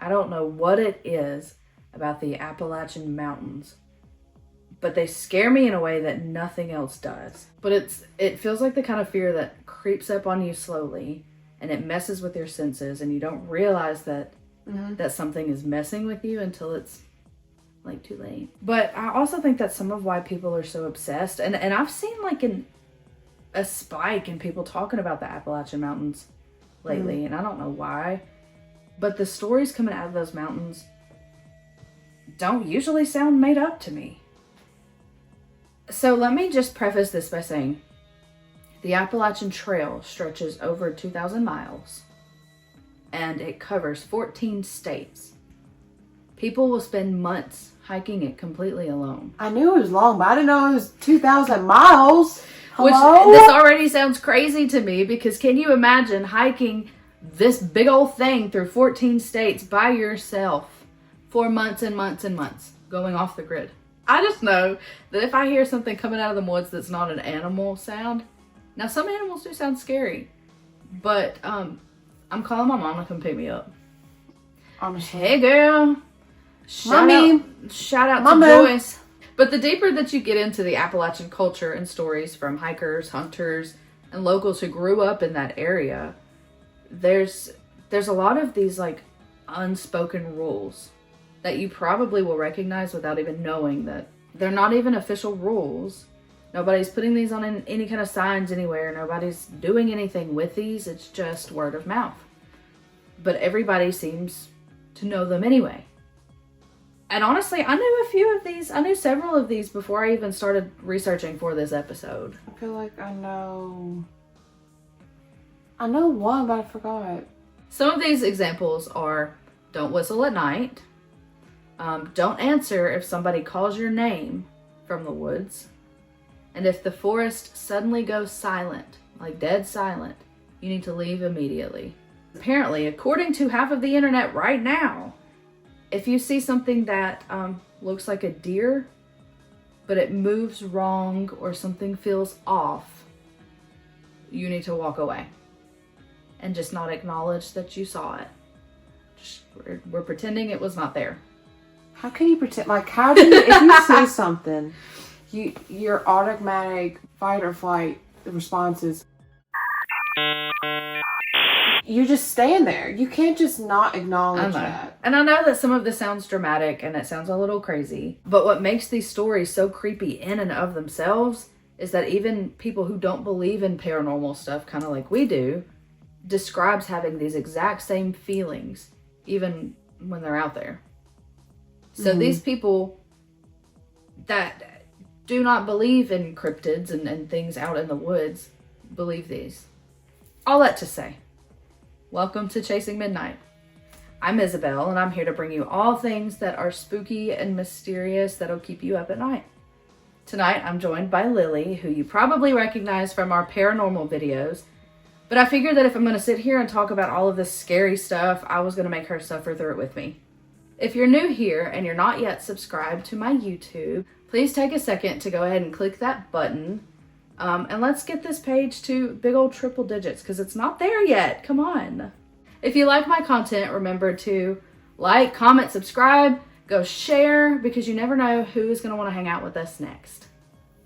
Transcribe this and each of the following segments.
I don't know what it is about the Appalachian Mountains, but they scare me in a way that nothing else does. But it feels like the kind of fear that creeps up on you slowly, and it messes with your senses, and you don't realize that that something is messing with you until it's like too late. But I also think that's some of why people are so obsessed, and I've seen like a spike in people talking about the Appalachian Mountains lately, and I don't know why, but the stories coming out of those mountains don't usually sound made up to me. So let me just preface this by saying the Appalachian Trail stretches over 2,000 miles and it covers 14 states. People will spend months hiking it completely alone. I knew it was long, but I didn't know it was 2,000 miles. Hello? Which, this already sounds crazy to me, because can you imagine hiking this big old thing through 14 states by yourself for months and months and months, going off the grid? I just know that if I hear something coming out of the woods that's not an animal sound, now some animals do sound scary, but I'm calling my mom to come pick me up. Honestly. Hey girl. Shout out Mama. to Joyce. But the deeper that you get into the Appalachian culture and stories from hikers, hunters, and locals who grew up in that area, there's a lot of these like unspoken rules that you probably will recognize without even knowing that they're not even official rules. Nobody's putting these on any kind of signs anywhere. Nobody's doing anything with these. It's just word of mouth. But everybody seems to know them anyway. And honestly, I knew a few of these. I knew several of these before I even started researching for this episode. I feel like I know one, but I forgot. Some of these examples are: don't whistle at night. Don't answer if somebody calls your name from the woods. And if the forest suddenly goes silent, like dead silent, you need to leave immediately. Apparently, according to half of the internet right now, if you see something that looks like a deer, but it moves wrong or something feels off, you need to walk away and just not acknowledge that you saw it. We're pretending it was not there. How can you pretend? Like, how do you, if you see something, your automatic fight or flight response is, you just stand there. You can't just not acknowledge that. And I know that some of this sounds dramatic and it sounds a little crazy, but what makes these stories so creepy in and of themselves is that even people who don't believe in paranormal stuff, kind of like we do, describes having these exact same feelings even when they're out there. So these people that do not believe in cryptids and things out in the woods believe these. All that to say, welcome to Chasing Midnight. I'm Isabelle, and I'm here to bring you all things that are spooky and mysterious that'll keep you up at night. Tonight, I'm joined by Lilly, who you probably recognize from our paranormal videos, but I figured that if I'm going to sit here and talk about all of this scary stuff, I was going to make her suffer through it with me. If you're new here and you're not yet subscribed to my YouTube, please take a second to go ahead and click that button. And let's get this page to big old triple digits, because it's not there yet. Come on. If you like my content, remember to like, comment, subscribe, go share, because you never know who is going to want to hang out with us next.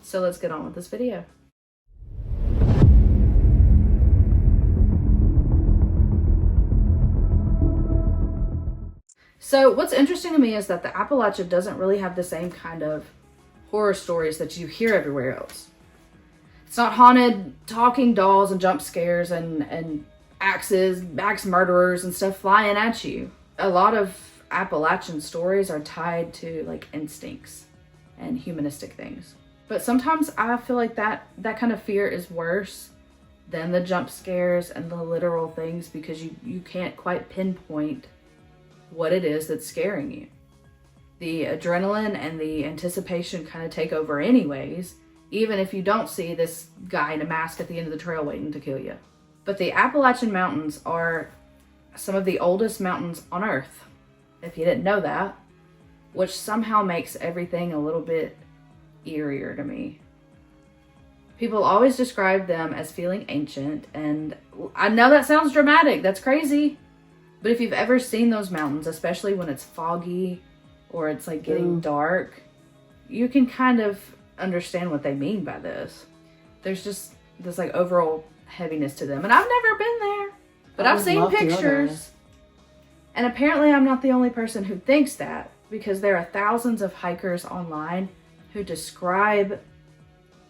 So let's get on with this video. So what's interesting to me is that the Appalachia doesn't really have the same kind of horror stories that you hear everywhere else. It's not haunted, talking dolls and jump scares and axe murderers and stuff flying at you. A lot of Appalachian stories are tied to like instincts and humanistic things. But sometimes I feel like that kind of fear is worse than the jump scares and the literal things, because you can't quite pinpoint what it is that's scaring you. The adrenaline and the anticipation kind of take over anyways, even if you don't see this guy in a mask at the end of the trail waiting to kill you. But the Appalachian Mountains are some of the oldest mountains on Earth, if you didn't know that, which somehow makes everything a little bit eerier to me. People always describe them as feeling ancient, and I know that sounds dramatic, that's crazy, But if you've ever seen those mountains, especially when it's foggy or it's like getting dark, you can kind of understand what they mean by this. There's just this like overall heaviness to them. And I've never been there, but I've seen pictures. And apparently I'm not the only person who thinks that, because there are thousands of hikers online who describe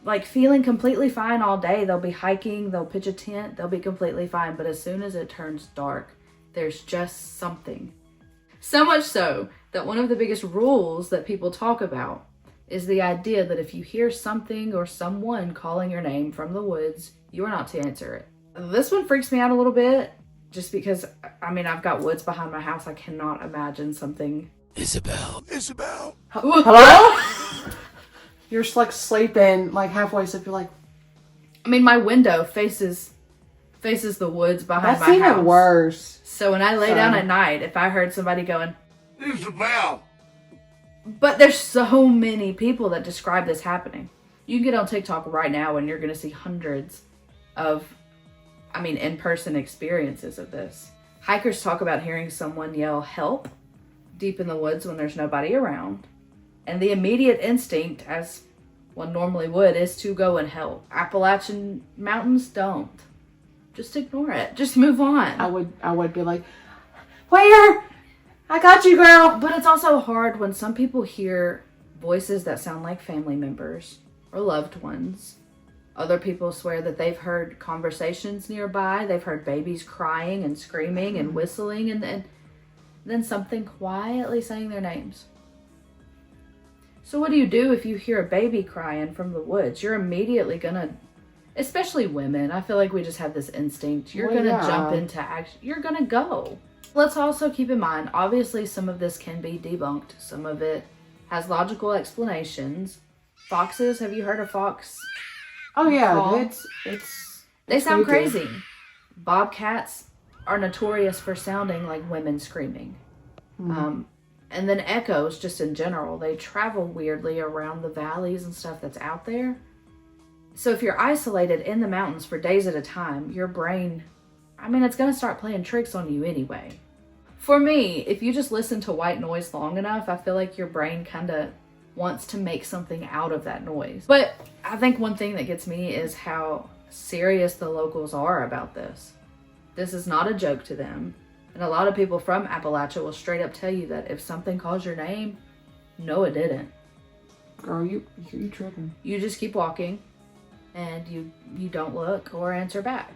like feeling completely fine all day. They'll be hiking, they'll pitch a tent, they'll be completely fine. But as soon as it turns dark, there's just something. So much so that one of the biggest rules that people talk about is the idea that if you hear something or someone calling your name from the woods, you are not to answer it. This one freaks me out a little bit, just because, I mean, I've got woods behind my house. I cannot imagine something. Isabelle. Isabelle. Hello? You're just like sleeping, like halfway asleep. You're like, I mean, my window faces the woods behind my house. That's even worse. So when I lay down at night, if I heard somebody going, Isabelle. But there's so many people that describe this happening. You can get on TikTok right now and you're going to see hundreds of, in-person experiences of this. Hikers talk about hearing someone yell help deep in the woods when there's nobody around. And the immediate instinct, as one normally would, is to go and help. Appalachian Mountains don't. Just ignore it. Just move on. I would be like, where? I got you, girl. But it's also hard when some people hear voices that sound like family members or loved ones. Other people swear that they've heard conversations nearby. They've heard babies crying and screaming and whistling, and then something quietly saying their names. So what do you do if you hear a baby crying from the woods? You're immediately gonna, especially women, I feel like we just have this instinct. You're gonna jump into action. You're gonna go. Let's also keep in mind, obviously some of this can be debunked. Some of it has logical explanations. Foxes, have you heard of fox? Oh yeah, call? They sound creepy. crazy. Bobcats are notorious for sounding like women screaming. And then echoes, just in general, they travel weirdly around the valleys and stuff that's out there. So if you're isolated in the mountains for days at a time, your brain, it's going to start playing tricks on you anyway. For me, if you just listen to white noise long enough, I feel like your brain kind of wants to make something out of that noise. But I think one thing that gets me is how serious the locals are about this. This is not a joke to them. And a lot of people from Appalachia will straight up tell you that if something calls your name, no, it didn't. Girl, you tripping. You just keep walking and you don't look or answer back.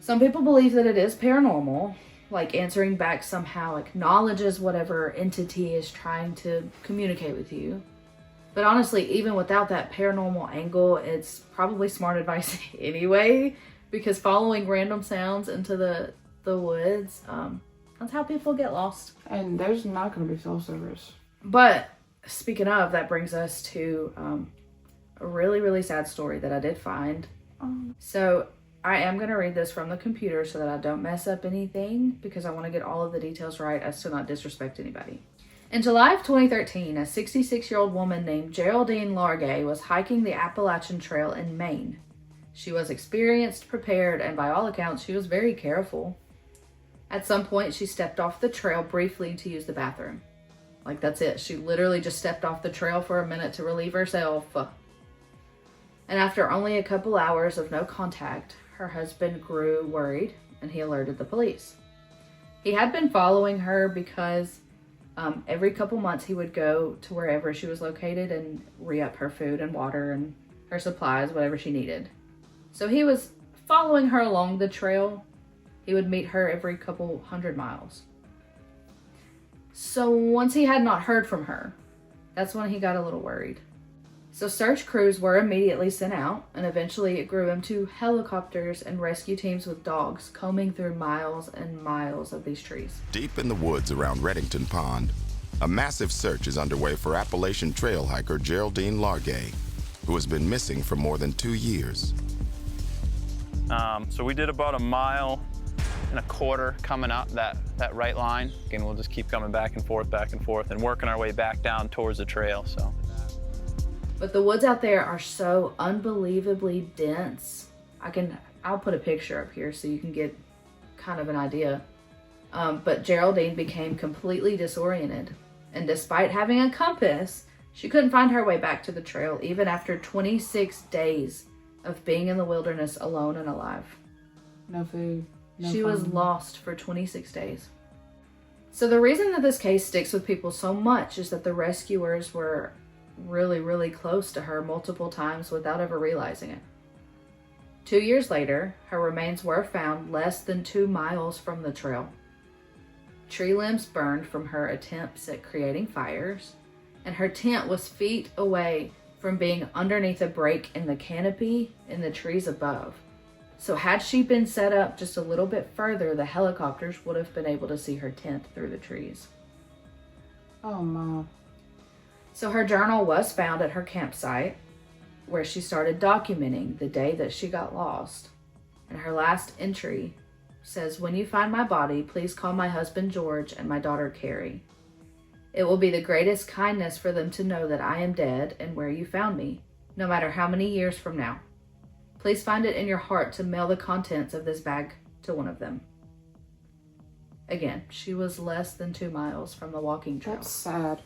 Some people believe that it is paranormal, like answering back somehow acknowledges whatever entity is trying to communicate with you. But honestly, even without that paranormal angle, it's probably smart advice anyway, because following random sounds into the woods, that's how people get lost. And there's not going to be cell service. But speaking of, that brings us to a really, really sad story that I did find. So I am going to read this from the computer so that I don't mess up anything, because I want to get all of the details right as to not disrespect anybody. In July of 2013, a 66-year-old woman named Geraldine Largay was hiking the Appalachian Trail in Maine. She was experienced, prepared, and by all accounts, she was very careful. At some point, she stepped off the trail briefly to use the bathroom. Like, that's it. She literally just stepped off the trail for a minute to relieve herself. And after only a couple hours of no contact, her husband grew worried and he alerted the police. He had been following her because every couple months he would go to wherever she was located and re-up her food and water and her supplies, whatever she needed. So he was following her along the trail. He would meet her every couple 100 miles. So once he had not heard from her, that's when he got a little worried. So search crews were immediately sent out, and eventually it grew into helicopters and rescue teams with dogs combing through miles and miles of these trees. Deep in the woods around Reddington Pond, a massive search is underway for Appalachian Trail hiker Geraldine Largay, who has been missing for more than 2 years. So we did about 1.25 miles coming up that right line. Again, we'll just keep coming back and forth and working our way back down towards the trail. So. But the woods out there are so unbelievably dense. I'll put a picture up here so you can get kind of an idea. But Geraldine became completely disoriented. And despite having a compass, she couldn't find her way back to the trail, even after 26 days of being in the wilderness alone and alive. No food. No She was phone. lost for 26 days. So the reason that this case sticks with people so much is that the rescuers were really, really close to her multiple times without ever realizing it. 2 years later, her remains were found less than 2 miles from the trail. Tree limbs burned from her attempts at creating fires, and her tent was feet away from being underneath a break in the canopy in the trees above. So had she been set up just a little bit further, the helicopters would have been able to see her tent through the trees. Oh, Mom. So her journal was found at her campsite, where she started documenting the day that she got lost. And her last entry says, "When you find my body, please call my husband George and my daughter Carrie. It will be the greatest kindness for them to know that I am dead and where you found me, no matter how many years from now. Please find it in your heart to mail the contents of this bag to one of them." Again, she was less than 2 miles from the walking trail. That's sad.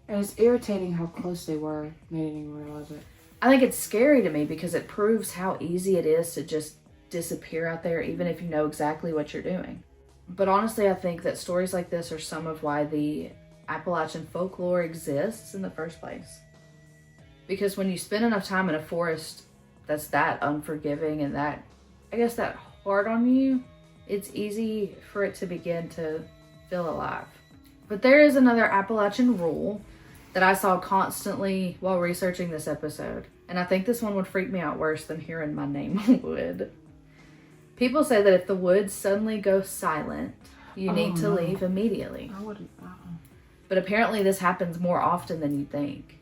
And it's irritating how close they were. They didn't even realize it. I think it's scary to me because it proves how easy it is to just disappear out there, even if you know exactly what you're doing. But honestly, I think that stories like this are some of why the Appalachian folklore exists in the first place. Because when you spend enough time in a forest that's that unforgiving and that, I guess, that hard on you, it's easy for it to begin to feel alive. But there is another Appalachian rule that I saw constantly while researching this episode, and I think this one would freak me out worse than hearing my name would. People say that if the woods suddenly go silent, you need to leave immediately. I wouldn't. But apparently this happens more often than you think,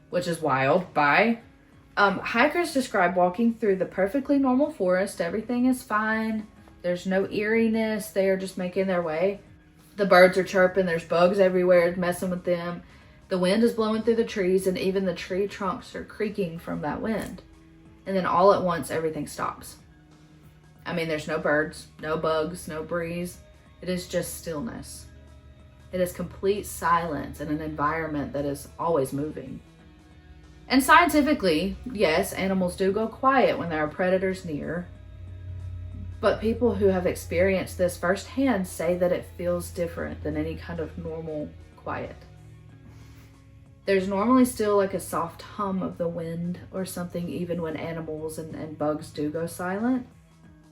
which is wild. Bye. Hikers describe walking through the perfectly normal forest. Everything is fine. There's no eeriness. They are just making their way. The birds are chirping. There's bugs everywhere messing with them. The wind is blowing through the trees, and even the tree trunks are creaking from that wind. And then all at once, everything stops. I mean, there's no birds, no bugs, no breeze. It is just stillness. It is complete silence in an environment that is always moving. And scientifically, yes, animals do go quiet when there are predators near. But people who have experienced this firsthand say that it feels different than any kind of normal quiet. There's normally still like a soft hum of the wind or something even when animals and bugs do go silent.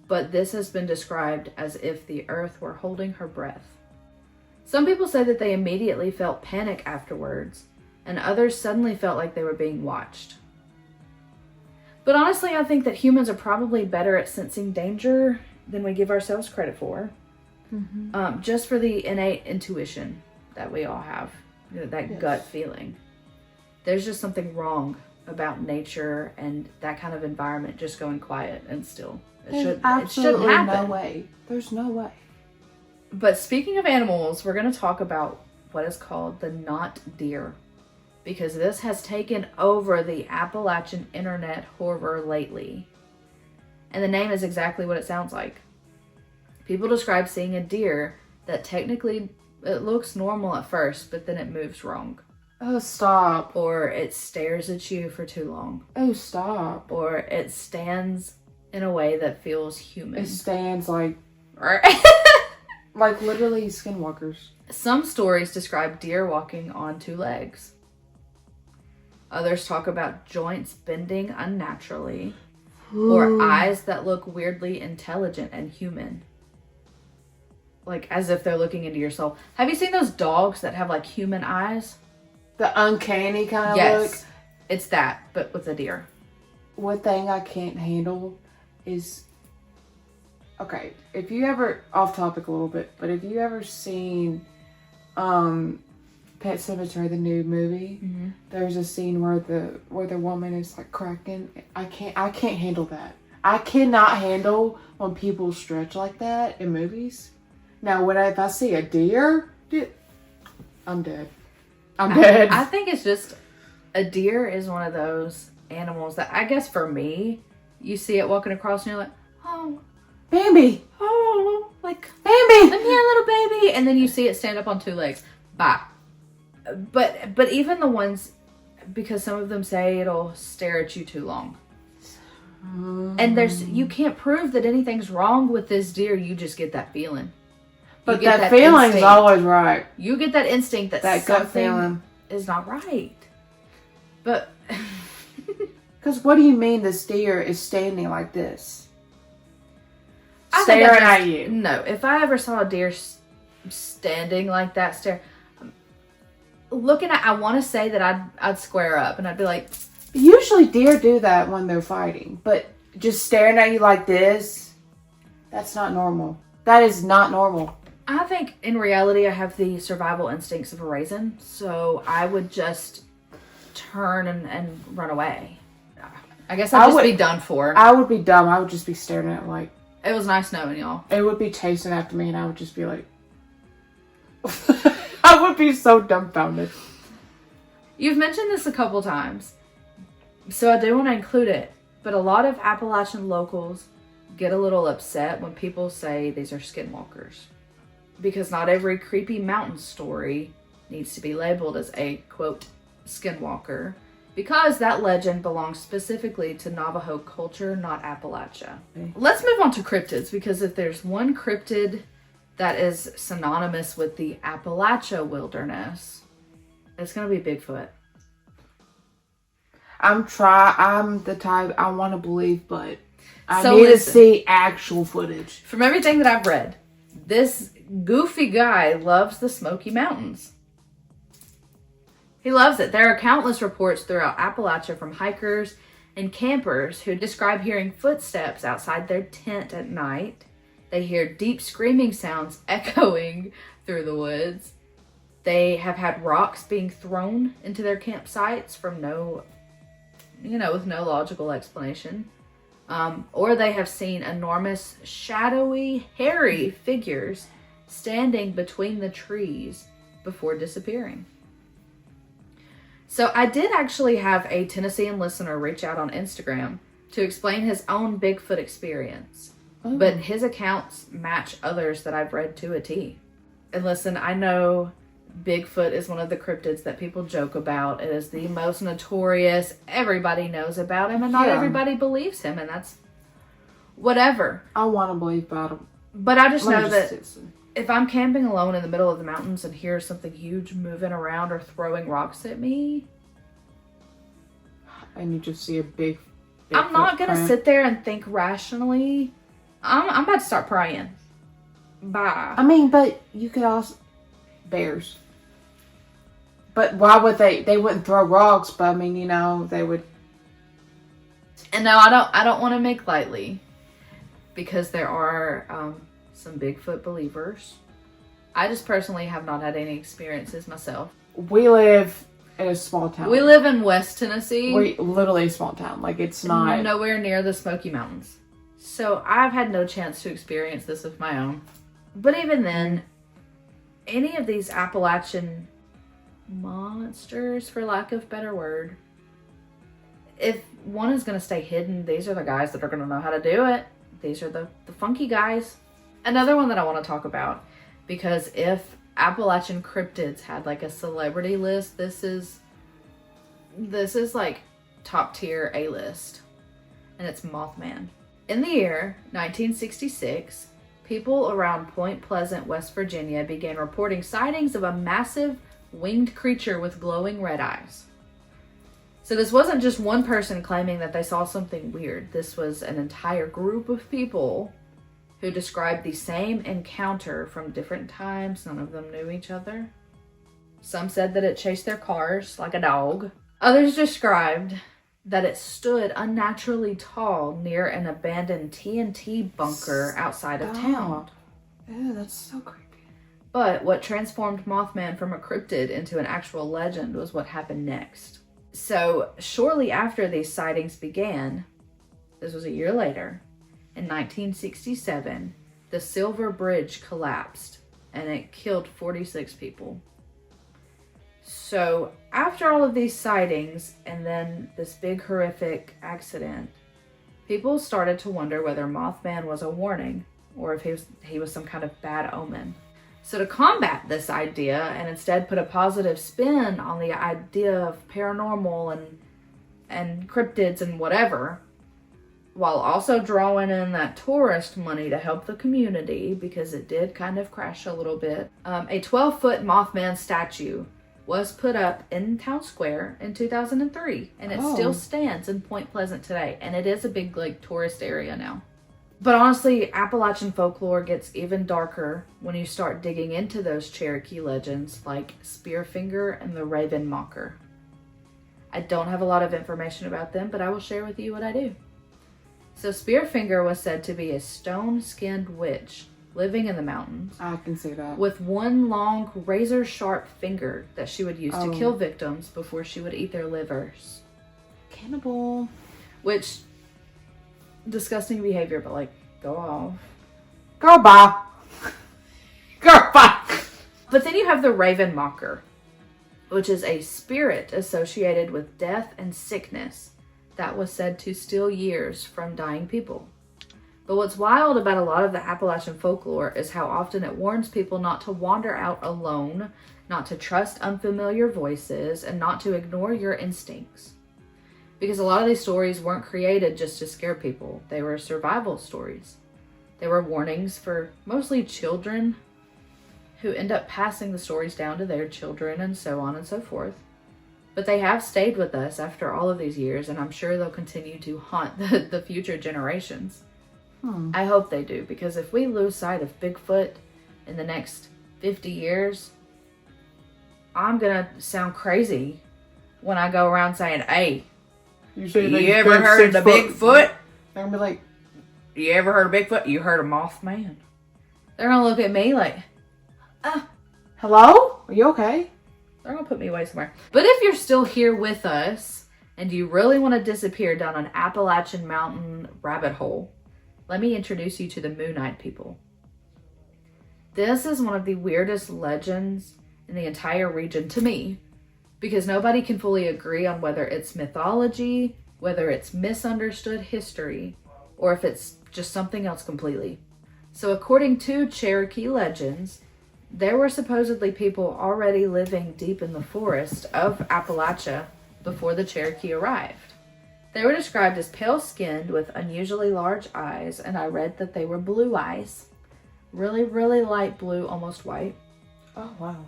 But this has been described as if the earth were holding her breath. Some people say that they immediately felt panic afterwards, and others suddenly felt like they were being watched. But honestly, I think that humans are probably better at sensing danger than we give ourselves credit for. Just for the innate intuition that we all have, that gut feeling. There's just something wrong about nature and that kind of environment just going quiet and still. It shouldn't happen. No way. There's no way. But speaking of animals, we're going to talk about what is called the not deer, because this has taken over the Appalachian internet horror lately. And the name is exactly what it sounds like. People describe seeing a deer that technically it looks normal at first, but then it moves wrong. Oh, stop. Or it stares at you for too long. Oh, stop. Or it stands in a way that feels human. It stands like literally skinwalkers. Some stories describe deer walking on 2 legs. Others talk about joints bending unnaturally. Or eyes that look weirdly intelligent and human. Like as if they're looking into your soul. Have you seen those dogs that have like human eyes? The uncanny kind of look. Yes. It's that, but with a deer. One thing I can't handle is, okay, if you ever, off topic a little bit, but if you ever seen Pet Sematary, the new movie, there's a scene where the woman is like cracking. I can't handle that. I cannot handle when people stretch like that in movies. Now, if I see a deer, I'm dead. I'm dead. I think it's just, a deer is one of those animals that, I guess for me, you see it walking across and you're like, oh, Bambi! Oh, like, Bambi! I'm here, little baby. And then you see it stand up on two legs. Bye. But even the ones, because some of them say it'll stare at you too long. And you can't prove that anything's wrong with this deer. You just get that feeling. But that feeling's instinct. always right. You get that instinct that That gut feeling is not right. But because what do you mean this deer is standing like this? I think Staring at you. No, if I ever saw a deer standing like that, looking at, I want to say that I'd square up and I'd be like. Usually deer do that when they're fighting, but just staring at you like this, that's not normal. That is not normal. I think in reality I have the survival instincts of a raisin, so I would just turn and run away. I guess I'd just be done for. I would be dumb. I would just be staring at it like... It was nice knowing y'all. It would be chasing after me and I would just be like... I would be so dumbfounded. You've mentioned this a couple times, so I do want to include it, but a lot of Appalachian locals get a little upset when people say these are skinwalkers, because not every creepy mountain story needs to be labeled as a, quote, skinwalker, because that legend belongs specifically to Navajo culture, not Appalachia. Okay. Let's move on to cryptids, because if there's one cryptid that is synonymous with the Appalachia wilderness, it's going to be Bigfoot. I'm the type, I want to believe, but I need to see actual footage. From everything that I've read, this goofy guy loves the Smoky Mountains. He loves it. There are countless reports throughout Appalachia from hikers and campers who describe hearing footsteps outside their tent at night. They hear deep screaming sounds echoing through the woods. They have had rocks being thrown into their campsites from with no logical explanation. Or they have seen enormous, shadowy, hairy figures standing between the trees before disappearing. So I did actually have a Tennessean listener reach out on Instagram to explain his own Bigfoot experience. Oh. But his accounts match others that I've read to a T. And listen, I know Bigfoot is one of the cryptids that people joke about. It is the most notorious. Everybody knows about him, and not everybody believes him, and that's whatever. I want to believe about him. But I just know that if I'm camping alone in the middle of the mountains and hear something huge moving around or throwing rocks at me, and you just see a big I'm not going to sit there and think rationally. I'm about to start praying. Bye. I mean, but you could also... Bears. But why would they wouldn't throw rocks, but I mean, they would... And no, I don't want to make lightly, because there are some Bigfoot believers. I just personally have not had any experiences myself. We live in a small town. We live in West Tennessee. We're literally a small town. Like, it's not... Nowhere near the Smoky Mountains. So I've had no chance to experience this of my own. But even then, any of these Appalachian monsters, for lack of a better word, if one is going to stay hidden, these are the guys that are going to know how to do it. These are the funky guys. Another one that I want to talk about, because if Appalachian cryptids had like a celebrity list, this is like top tier A-list, and it's Mothman. In the year 1966, people around Point Pleasant, West Virginia began reporting sightings of a massive winged creature with glowing red eyes. So this wasn't just one person claiming that they saw something weird. This was an entire group of people who described the same encounter from different times. None of them knew each other. Some said that it chased their cars like a dog. Others described that it stood unnaturally tall near an abandoned TNT bunker outside of town. Ew, that's so creepy. But what transformed Mothman from a cryptid into an actual legend was what happened next. So shortly after these sightings began, this was a year later, in 1967, the Silver Bridge collapsed and it killed 46 people. So after all of these sightings and then this big horrific accident, people started to wonder whether Mothman was a warning or if he was some kind of bad omen. So to combat this idea and instead put a positive spin on the idea of paranormal and cryptids and whatever, while also drawing in that tourist money to help the community, because it did kind of crash a little bit, a 12-foot Mothman statue was put up in Town Square in 2003, and it still stands in Point Pleasant today, and it is a big like tourist area now. But honestly, Appalachian folklore gets even darker when you start digging into those Cherokee legends like Spearfinger and the Raven Mocker. I don't have a lot of information about them, but I will share with you what I do. So Spearfinger was said to be a stone-skinned witch living in the mountains. I can see that. With one long razor-sharp finger that she would use to kill victims before she would eat their livers. Cannibal. Which, disgusting behavior, but like, go off. Girl, bye. Girl, bye. But then you have the Raven Mocker, which is a spirit associated with death and sickness that was said to steal years from dying people. But what's wild about a lot of the Appalachian folklore is how often it warns people not to wander out alone, not to trust unfamiliar voices, and not to ignore your instincts. Because a lot of these stories weren't created just to scare people. They were survival stories. They were warnings for mostly children who end up passing the stories down to their children and so on and so forth. But they have stayed with us after all of these years, and I'm sure they'll continue to haunt the future generations. I hope they do, because if we lose sight of Bigfoot in the next 50 years, I'm gonna sound crazy when I go around saying, hey, you ever heard of the Bigfoot? They're gonna be like, you ever heard of Bigfoot? You heard of Mothman? They're gonna look at me like, hello? Are you okay? They're gonna put me away somewhere. But if you're still here with us and you really want to disappear down an Appalachian Mountain rabbit hole, let me introduce you to the Moon-Eyed people. This is one of the weirdest legends in the entire region to me, because nobody can fully agree on whether it's mythology, whether it's misunderstood history, or if it's just something else completely. So according to Cherokee legends, there were supposedly people already living deep in the forest of Appalachia before the Cherokee arrived. They were described as pale-skinned with unusually large eyes, and I read that they were blue eyes. Really, really light blue, almost white. Oh, wow.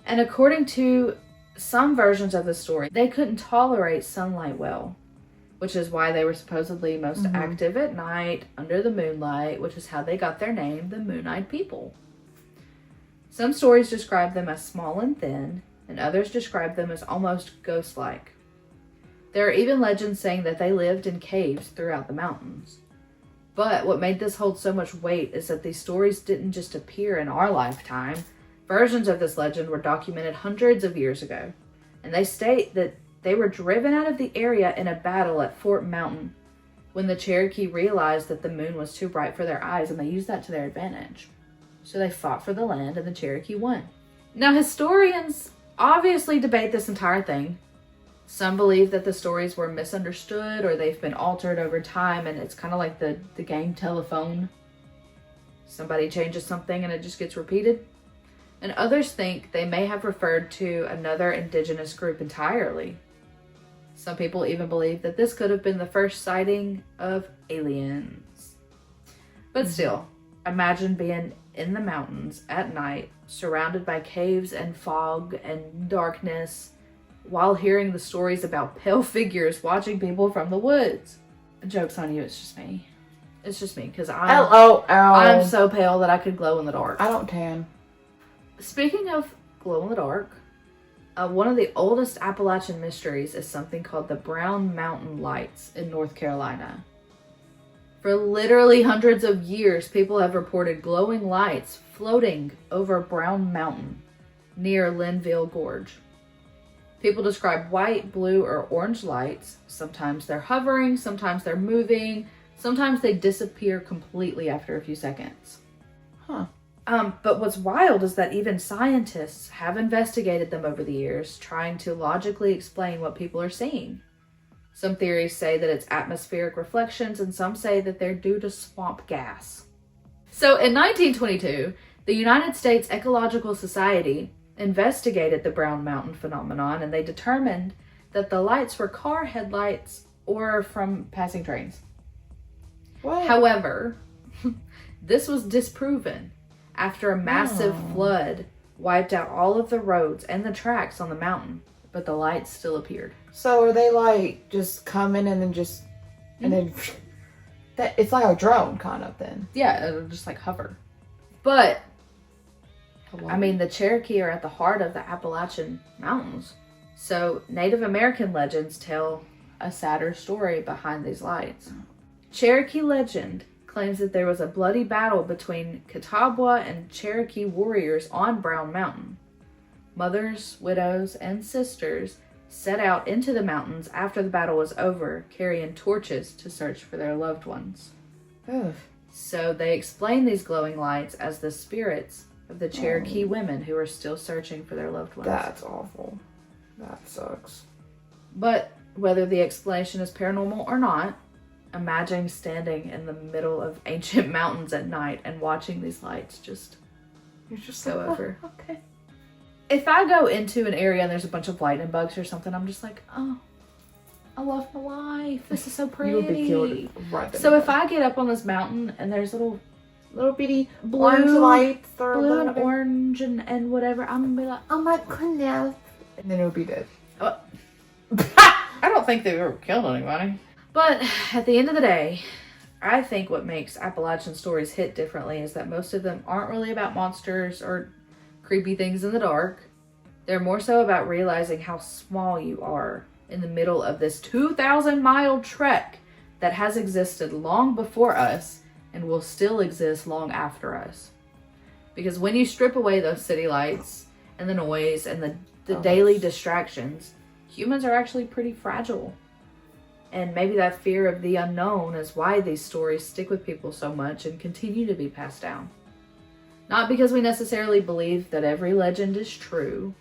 And according to some versions of the story, they couldn't tolerate sunlight well, which is why they were supposedly most active at night under the moonlight, which is how they got their name, the Moon-Eyed people. Some stories describe them as small and thin, and others describe them as almost ghost-like. There are even legends saying that they lived in caves throughout the mountains. But what made this hold so much weight is that these stories didn't just appear in our lifetime. Versions of this legend were documented hundreds of years ago, and they state that they were driven out of the area in a battle at Fort Mountain when the Cherokee realized that the moon was too bright for their eyes, and they used that to their advantage. So they fought for the land, and the Cherokee won. Now, historians obviously debate this entire thing. Some believe that the stories were misunderstood or they've been altered over time, and it's kind of like the game Telephone. Somebody changes something and it just gets repeated. And others think they may have referred to another indigenous group entirely. Some people even believe that this could have been the first sighting of aliens. But still, imagine being in the mountains at night, surrounded by caves and fog and darkness, while hearing the stories about pale figures watching people from the woods. Joke's on you, it's just me. It's just me, because I'm so pale that I could glow in the dark. I don't tan. Speaking of glow in the dark, one of the oldest Appalachian mysteries is something called the Brown Mountain Lights in North Carolina. For literally hundreds of years, people have reported glowing lights floating over Brown Mountain near Linville Gorge. People describe white, blue, or orange lights. Sometimes they're hovering, sometimes they're moving, sometimes they disappear completely after a few seconds. But what's wild is that even scientists have investigated them over the years, trying to logically explain what people are seeing. Some theories say that it's atmospheric reflections, and some say that they're due to swamp gas. So in 1922, the United States Ecological Society investigated the Brown Mountain phenomenon, and they determined that the lights were car headlights or from passing trains. What? However, this was disproven after a massive flood wiped out all of the roads and the tracks on the mountain, but the lights still appeared. So are they like just coming and then just, and then, that it's like a drone kind of then? Yeah, it'll just like hover. But, I mean, the Cherokee are at the heart of the Appalachian Mountains. So Native American legends tell a sadder story behind these lights. Cherokee legend claims that there was a bloody battle between Catawba and Cherokee warriors on Brown Mountain. Mothers, widows, and sisters set out into the mountains after the battle was over, carrying torches to search for their loved ones. Ugh. So they explain these glowing lights as the spirits of the Cherokee women who are still searching for their loved ones. That's awful. That sucks. But whether the explanation is paranormal or not, imagine standing in the middle of ancient mountains at night and watching these lights just You're just go like, over. Oh, okay. If I go into an area and there's a bunch of lightning bugs or something, I'm just like, oh, I love my life. This is so pretty. You would be killed right there. So if I get up on this mountain and there's little bitty blue orange lights or blue and whatever. orange and whatever, I'm gonna be like, Oh my goodness. And then it'll be dead. oh. I don't think they've ever killed anybody. But at the end of the day, I think what makes Appalachian stories hit differently is that most of them aren't really about monsters or creepy things in the dark. They're more so about realizing how small you are in the middle of this 2,000-mile trek that has existed long before us and will still exist long after us. Because when you strip away those city lights and the noise and the daily distractions, humans are actually pretty fragile. And maybe that fear of the unknown is why these stories stick with people so much and continue to be passed down. Not because we necessarily believe that every legend is true,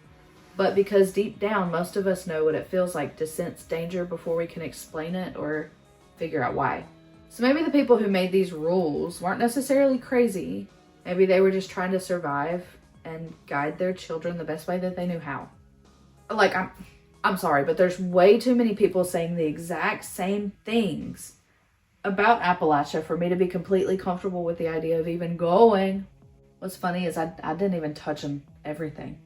but because deep down, most of us know what it feels like to sense danger before we can explain it or figure out why. So maybe the people who made these rules weren't necessarily crazy. Maybe they were just trying to survive and guide their children the best way that they knew how. Like, I'm sorry, but there's way too many people saying the exact same things about Appalachia for me to be completely comfortable with the idea of even going. What's funny is I didn't even touch on everything.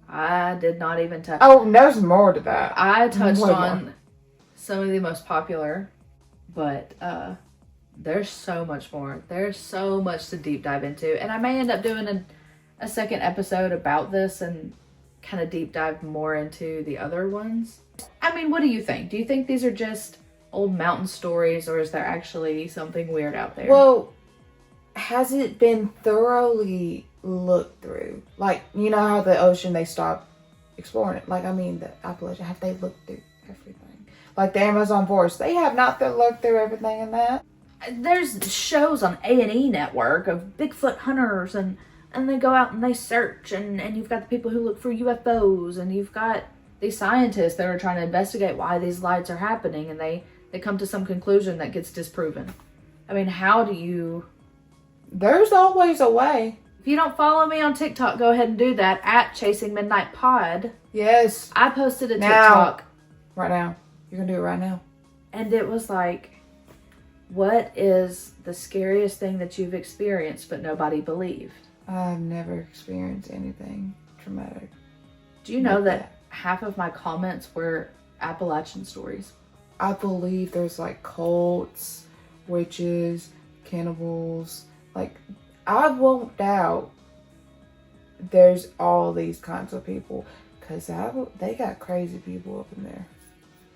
I did not even touch. Oh, there's more to that. I touched Way on more. some of the most popular, but there's so much more. There's so much to deep dive into, and I may end up doing a second episode about this and kind of deep dive more into the other ones. I mean, what do you think? Do you think these are just old mountain stories, or is there actually something weird out there? Well, has it been thoroughly looked through? Like, you know how the ocean, they stop exploring it. Like, I mean, the Appalachia, have they looked through everything? Like the Amazon forest, they have not looked through everything in that. There's shows on A&E Network of Bigfoot hunters, and they go out and they search, and you've got the people who look for UFOs, and you've got these scientists that are trying to investigate why these lights are happening, and they come to some conclusion that gets disproven. I mean, how do you... There's always a way. If you don't follow me on TikTok, go ahead and do that, at Chasing Midnight Pod. Yes. I posted a Now. TikTok. Right now. You're going to do it right now. And it was like, what is the scariest thing that you've experienced but nobody believed? I've never experienced anything traumatic. Do you know Like that half of my comments were Appalachian stories? I believe there's like cults, witches, cannibals. Like, I won't doubt there's all these kinds of people, because they got crazy people up in there.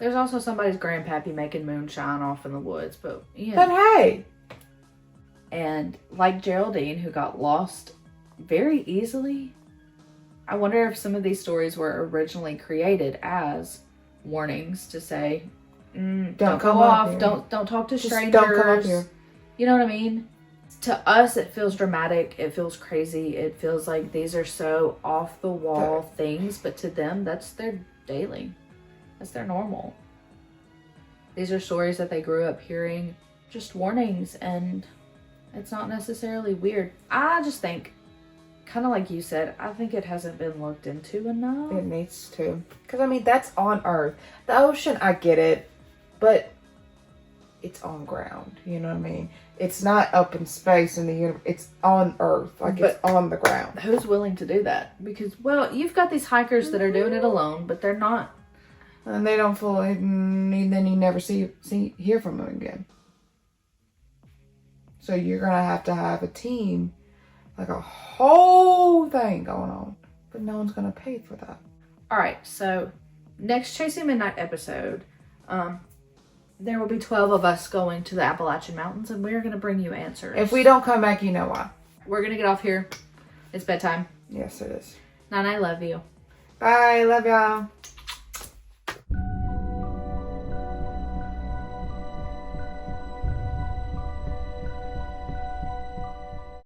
There's also somebody's grandpappy making moonshine off in the woods, but yeah. But hey! And like Geraldine, who got lost very easily, I wonder if some of these stories were originally created as warnings to say, don't go come up off, here. don't talk to Just strangers. don't come up here. You know what I mean? To us, it feels dramatic. It feels crazy. It feels like these are so off the wall things, but to them, that's their daily. That's their normal. These are stories that they grew up hearing, just warnings, and it's not necessarily weird. I just think, kind of like you said, I think it hasn't been looked into enough. It needs to. Because, I mean, that's on Earth. The ocean, I get it, but it's on ground. You know what I mean? It's not up in space in the universe. It's on Earth. Like, it's on the ground. Who's willing to do that? Because, well, you've got these hikers that are doing it alone, but they're not. And they don't fully, and then you never hear from them again. So you're going to have a team, like a whole thing going on. But no one's going to pay for that. All right, so next Chasing Midnight episode, there will be 12 of us going to the Appalachian Mountains, and we're going to bring you answers. If we don't come back, you know why. We're going to get off here. It's bedtime. Yes, it is. Nana, I love you. Bye. Love y'all.